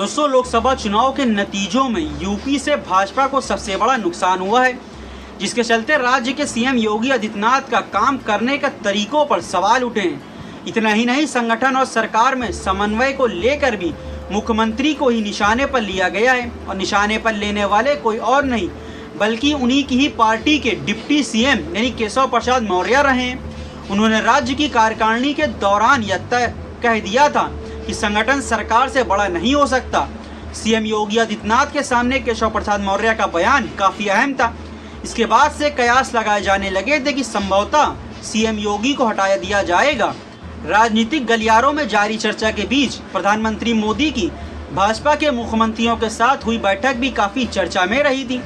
दोस्तों, लोकसभा चुनाव के नतीजों में यूपी से भाजपा को सबसे बड़ा नुकसान हुआ है, जिसके चलते राज्य के सीएम योगी आदित्यनाथ का काम करने के तरीकों पर सवाल उठे हैं। इतना ही नहीं, संगठन और सरकार में समन्वय को लेकर भी मुख्यमंत्री को ही निशाने पर लिया गया है और निशाने पर लेने वाले कोई और नहीं बल्कि उन्हीं की ही पार्टी के डिप्टी सीएम यानी केशव प्रसाद मौर्य रहे हैं। उन्होंने राज्य की कार्यकारिणी के दौरान यह तय कह दिया था कि संगठन सरकार से बड़ा नहीं हो सकता। सीएम योगी आदित्यनाथ के सामने केशव प्रसाद मौर्य का बयान काफी अहम था। इसके बाद से कयास लगाए जाने लगे थे कि संभवतः सीएम योगी को हटाया दिया जाएगा। राजनीतिक गलियारों में जारी चर्चा के बीच प्रधानमंत्री मोदी की भाजपा के मुख्यमंत्रियों के साथ हुई बैठक भी काफी चर्चा में रही थी।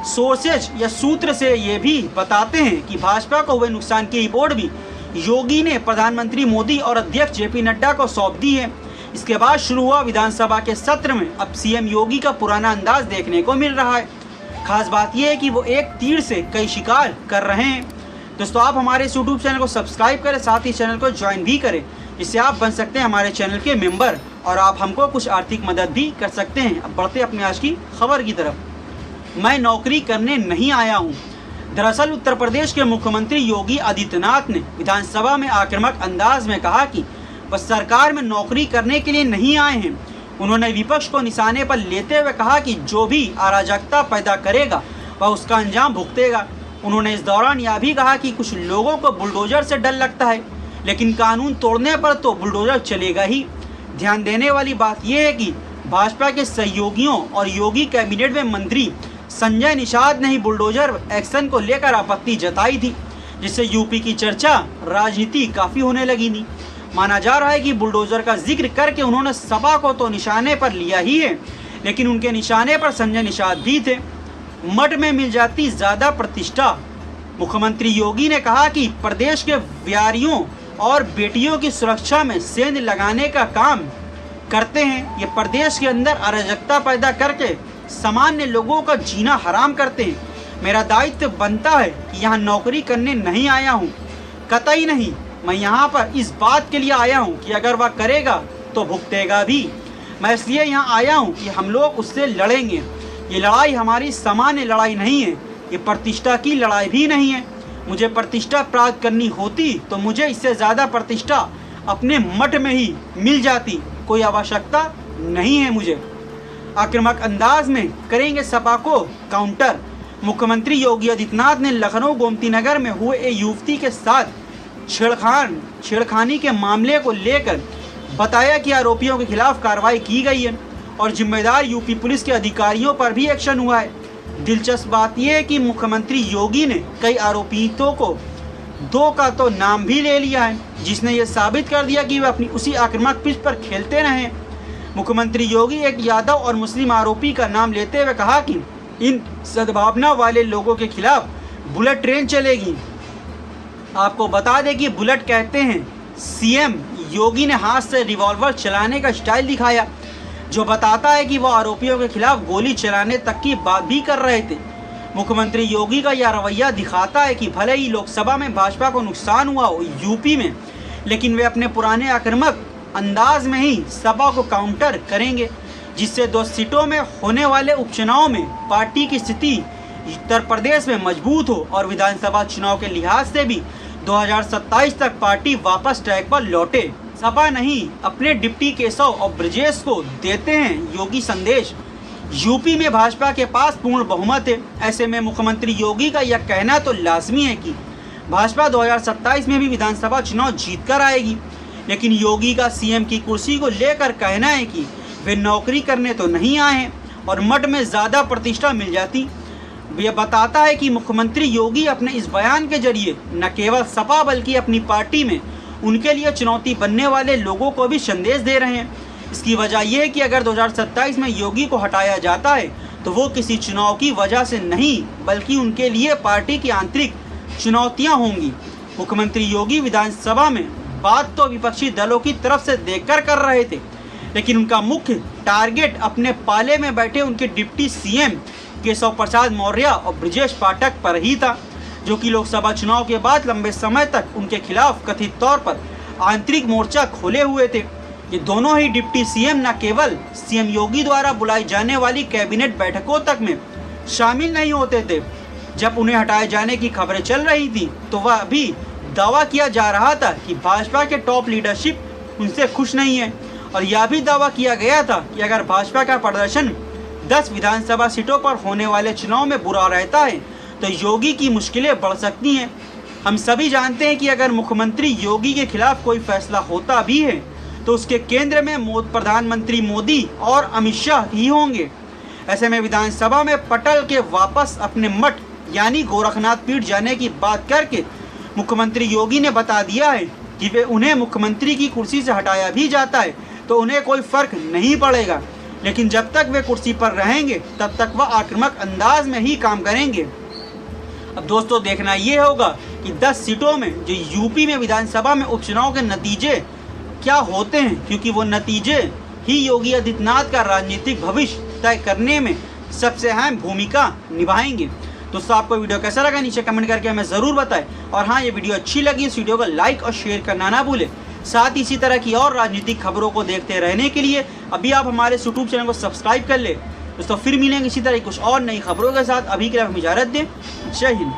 सोर्सेज या सूत्र से ये भी बताते हैं कि भाजपा को हुए नुकसान की रिपोर्ट भी योगी ने प्रधानमंत्री मोदी और अध्यक्ष जेपी नड्डा को सौंप दी है। इसके बाद शुरू हुआ विधानसभा के सत्र में अब सीएम योगी का पुराना अंदाज देखने को मिल रहा है। खास बात यह है कि वो एक तीर से कई शिकार कर रहे हैं। दोस्तों, आप हमारे इस यूट्यूब चैनल को सब्सक्राइब करें, साथ ही चैनल को ज्वाइन भी करें, जिससे आप बन सकते हैं हमारे चैनल के मेंबर और आप हमको कुछ आर्थिक मदद भी कर सकते हैं। अब बढ़ते अपने आज की खबर की तरफ। मैं नौकरी करने नहीं आया हूँ। दरअसल उत्तर प्रदेश के मुख्यमंत्री योगी आदित्यनाथ ने विधानसभा में आक्रामक अंदाज में कहा कि वह सरकार में नौकरी करने के लिए नहीं आए हैं। उन्होंने विपक्ष को निशाने पर लेते हुए कहा कि जो भी अराजकता पैदा करेगा वह उसका अंजाम भुगतेगा। उन्होंने इस दौरान यह भी कहा कि कुछ लोगों को बुलडोजर से डर लगता है, लेकिन कानून तोड़ने पर तो बुलडोजर चलेगा ही। ध्यान देने वाली बात यह है कि भाजपा के सहयोगियों और योगी कैबिनेट में मंत्री संजय निषाद ने ही बुलडोजर एक्शन को लेकर आपत्ति जताई थी, जिससे यूपी की चर्चा राजनीति काफी होने लगी थी। माना जा रहा है कि बुलडोजर का जिक्र करके उन्होंने सपा को तो निशाने पर लिया ही है, लेकिन उनके निशाने पर संजय निषाद भी थे। मठ में मिल जाती ज्यादा प्रतिष्ठा। मुख्यमंत्री योगी ने कहा कि प्रदेश के व्यारियों और बेटियों की सुरक्षा में सेंध लगाने का काम करते हैं। ये प्रदेश के अंदर अराजकता पैदा करके सामान्य लोगों का जीना हराम करते हैं। मेरा दायित्व बनता है कि यहाँ नौकरी करने नहीं आया हूँ, कतई नहीं। मैं यहाँ पर इस बात के लिए आया हूँ कि अगर वह करेगा तो भुगतेगा भी। मैं इसलिए यहाँ आया हूँ कि हम लोग उससे लड़ेंगे। ये लड़ाई हमारी सामान्य लड़ाई नहीं है, ये प्रतिष्ठा की लड़ाई भी नहीं है। मुझे प्रतिष्ठा प्राप्त करनी होती तो मुझे इससे ज़्यादा प्रतिष्ठा अपने मठ में ही मिल जाती। कोई आवश्यकता नहीं है मुझे। आक्रामक अंदाज में करेंगे सपा को काउंटर। मुख्यमंत्री योगी आदित्यनाथ ने लखनऊ गोमती नगर में हुए एक युवती के साथ छेड़खानी के मामले को लेकर बताया कि आरोपियों के खिलाफ कार्रवाई की गई है और जिम्मेदार यूपी पुलिस के अधिकारियों पर भी एक्शन हुआ है। दिलचस्प बात यह है कि मुख्यमंत्री योगी ने कई आरोपितों को दो का तो नाम भी ले लिया है, जिसने ये साबित कर दिया कि वे अपनी उसी आक्रामक पिच पर खेलते रहे। मुख्यमंत्री योगी एक यादव और मुस्लिम आरोपी का नाम लेते हुए कहा कि इन सद्भावना वाले लोगों के खिलाफ बुलेट ट्रेन चलेगी। आपको बता दें कि बुलेट कहते हैं। सीएम योगी ने हाथ से रिवॉल्वर चलाने का स्टाइल दिखाया, जो बताता है कि वह आरोपियों के खिलाफ गोली चलाने तक की बात भी कर रहे थे। मुख्यमंत्री योगी का यह रवैया दिखाता है कि भले ही लोकसभा में भाजपा को नुकसान हुआ हो यूपी में, लेकिन वे अपने पुराने आक्रामक अंदाज में ही सपा को काउंटर करेंगे, जिससे 2 सीटों में होने वाले उपचुनाव में पार्टी की स्थिति उत्तर प्रदेश में मजबूत हो और विधानसभा चुनाव के लिहाज से भी 2027 तक पार्टी वापस ट्रैक पर लौटे। सपा नहीं, अपने डिप्टी केशव और ब्रजेश को देते हैं योगी संदेश। यूपी में भाजपा के पास पूर्ण बहुमत है। ऐसे में मुख्यमंत्री योगी का यह कहना तो लाजमी है कि भाजपा 2027 में भी विधानसभा चुनाव जीत कर आएगी, लेकिन योगी का सीएम की कुर्सी को लेकर कहना है कि वे नौकरी करने तो नहीं आए हैं और मठ में ज़्यादा प्रतिष्ठा मिल जाती। यह बताता है कि मुख्यमंत्री योगी अपने इस बयान के जरिए न केवल सपा बल्कि अपनी पार्टी में उनके लिए चुनौती बनने वाले लोगों को भी संदेश दे रहे हैं। इसकी वजह यह है कि अगर 2027 में योगी को हटाया जाता है तो वो किसी चुनाव की वजह से नहीं बल्कि उनके लिए पार्टी की आंतरिक चुनौतियां होंगी। मुख्यमंत्री योगी विधानसभा में बात तो विपक्षी दलों की तरफ से देखकर कर रहे थे, लेकिन उनका मुख्य टारगेट अपने पाले में बैठे उनके डिप्टी सीएम केशव प्रसाद मौर्य और ब्रजेश पाठक पर ही था, जो कि लोकसभा चुनाव के बाद लंबे समय तक उनके खिलाफ कथित तौर पर आंतरिक मोर्चा खोले हुए थे। ये दोनों ही डिप्टी सीएम न केवल सीएम योगी द्वारा बुलाई जाने वाली कैबिनेट बैठकों तक में शामिल नहीं होते थे। जब उन्हें हटाए जाने की खबरें चल रही थी तो वह भी दावा किया जा रहा था कि भाजपा के टॉप लीडरशिप उनसे खुश नहीं है, और यह भी दावा किया गया था कि अगर भाजपा का प्रदर्शन 10 विधानसभा सीटों पर होने वाले चुनाव में बुरा रहता है तो योगी की मुश्किलें बढ़ सकती हैं। हम सभी जानते हैं कि अगर मुख्यमंत्री योगी के खिलाफ कोई फैसला होता भी है तो उसके केंद्र में प्रधानमंत्री मोदी और अमित शाह ही होंगे। ऐसे में विधानसभा में पटल के वापस अपने मठ यानी गोरखनाथ पीठ जाने की बात करके मुख्यमंत्री योगी ने बता दिया है कि वे उन्हें मुख्यमंत्री की कुर्सी से हटाया भी जाता है तो उन्हें कोई फर्क नहीं पड़ेगा, लेकिन जब तक वे कुर्सी पर रहेंगे तब तक वह आक्रामक अंदाज में ही काम करेंगे। अब दोस्तों देखना ये होगा कि 10 सीटों में जो यूपी में विधानसभा में उपचुनाव के नतीजे क्या होते हैं, क्योंकि वो नतीजे ही योगी आदित्यनाथ का राजनीतिक भविष्य तय करने में सबसे अहम भूमिका निभाएंगे। दोस्तों आपको वीडियो कैसा लगा नीचे कमेंट करके हमें ज़रूर बताएं, और हाँ ये वीडियो अच्छी लगी इस वीडियो को लाइक और शेयर करना ना भूलें। साथ ही इसी तरह की और राजनीतिक खबरों को देखते रहने के लिए अभी आप हमारे यूट्यूब चैनल को सब्सक्राइब कर ले। दोस्तों फिर मिलेंगे इसी तरह कुछ और नई खबरों के साथ। अभी के लिए हम इजाज़त दें। जय हिंद।